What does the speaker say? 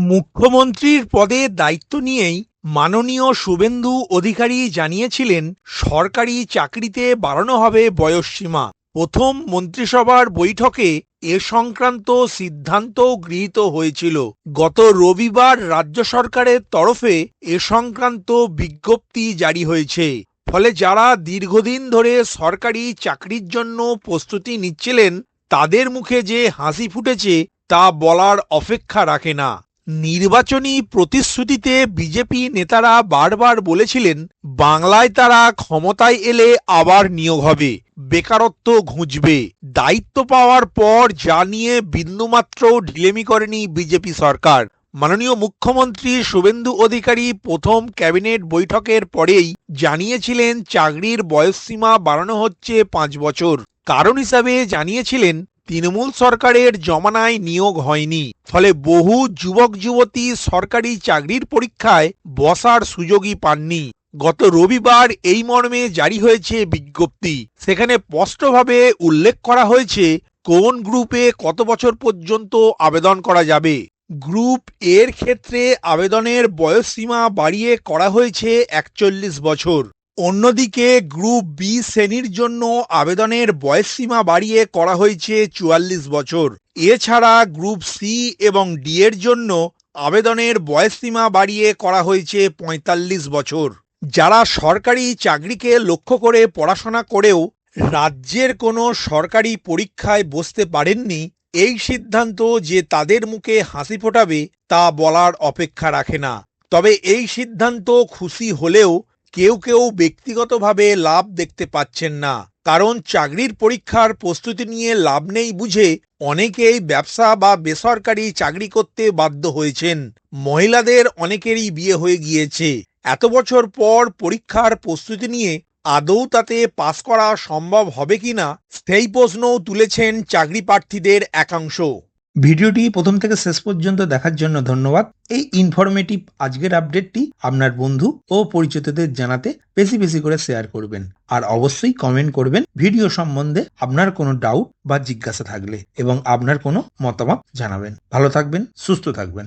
মুখ্যমন্ত্রীর পদে দায়িত্ব নিয়েই মাননীয় শুভেন্দু অধিকারী জানিয়েছিলেন সরকারি চাকরিতে বাড়ানো হবে বয়সসীমা। প্রথম মন্ত্রিসভার বৈঠকে এ সংক্রান্ত সিদ্ধান্ত গৃহীত হয়েছিল। গত রবিবার রাজ্য সরকারের তরফে এ সংক্রান্ত বিজ্ঞপ্তি জারি হয়েছে। ফলে যারা দীর্ঘদিন ধরে সরকারি চাকরির জন্য প্রস্তুতি নিচ্ছিলেন তাদের মুখে যে হাসি ফুটেছে তা বলার অপেক্ষা রাখে না। নির্বাচনী প্রতিশ্রুতিতে বিজেপি নেতারা বারবার বলেছিলেন বাংলায় তারা ক্ষমতায় এলে আবার নিয়োগ হবে, বেকারত্ব ঘুচবে। দায়িত্ব পাওয়ার পর যা নিয়ে বিন্দুমাত্র ঢিলেমি করেনি বিজেপি সরকার। মাননীয় মুখ্যমন্ত্রী শুভেন্দু অধিকারী প্রথম ক্যাবিনেট বৈঠকের পরেই জানিয়েছিলেন চাকরির বয়সসীমা বাড়ানো হচ্ছে 5 বছর। কারণ হিসাবে জানিয়েছিলেন তৃণমূল সরকারের জমানায় নিয়োগ হয়নি, ফলে বহু যুবক যুবতী সরকারি চাকরির পরীক্ষায় বসার সুযোগই পাননি। গত রবিবার এই মর্মে জারি হয়েছে বিজ্ঞপ্তি। সেখানে স্পষ্টভাবে উল্লেখ করা হয়েছে কোন গ্রুপে কত বছর পর্যন্ত আবেদন করা যাবে। গ্রুপ এর ক্ষেত্রে আবেদনের বয়সসীমা বাড়িয়ে করা হয়েছে 41 বছর। অন্যদিকে গ্রুপ বি শ্রেণীর জন্য আবেদনের বয়সসীমা বাড়িয়ে করা হয়েছে 44 বছর। এছাড়া গ্রুপ সি এবং ডি এর জন্য আবেদনের বয়সসীমা বাড়িয়ে করা হয়েছে 45 বছর। যারা সরকারি চাকরিকে লক্ষ্য করে পড়াশোনা করেও রাজ্যের কোনো সরকারি পরীক্ষায় বসতে পারেননি, এই সিদ্ধান্ত যে তাদের মুখে হাসি ফোটাবে তা বলার অপেক্ষা রাখে না। তবে এই সিদ্ধান্ত খুশি হলেও কেউ কেউ ব্যক্তিগতভাবে লাভ দেখতে পাচ্ছেন না। কারণ চাকরির পরীক্ষার প্রস্তুতি নিয়ে লাভ নেই বুঝে অনেকেই ব্যবসা বা বেসরকারি চাকরি করতে বাধ্য হয়েছেন। মহিলাদের অনেকেরই বিয়ে হয়ে গিয়েছে। এত বছর পর পরীক্ষার প্রস্তুতি নিয়ে আদৌ তাতে পাস করা সম্ভব হবে কিনা সেই প্রশ্নও তুলেছেন চাকরি প্রার্থীদের একাংশ। ভিডিওটি প্রথম থেকে শেষ পর্যন্ত দেখার জন্য ধন্যবাদ। এই ইনফরমেটিভ আজকের আপডেটটি আপনার বন্ধু ও পরিচিতদের জানাতে বেশি বেশি করে শেয়ার করবেন। আর অবশ্যই কমেন্ট করবেন ভিডিও সম্বন্ধে আপনার কোনো ডাউট বা জিজ্ঞাসা থাকলে, এবং আপনার কোনো মতামত জানাবেন। ভালো থাকবেন, সুস্থ থাকবেন।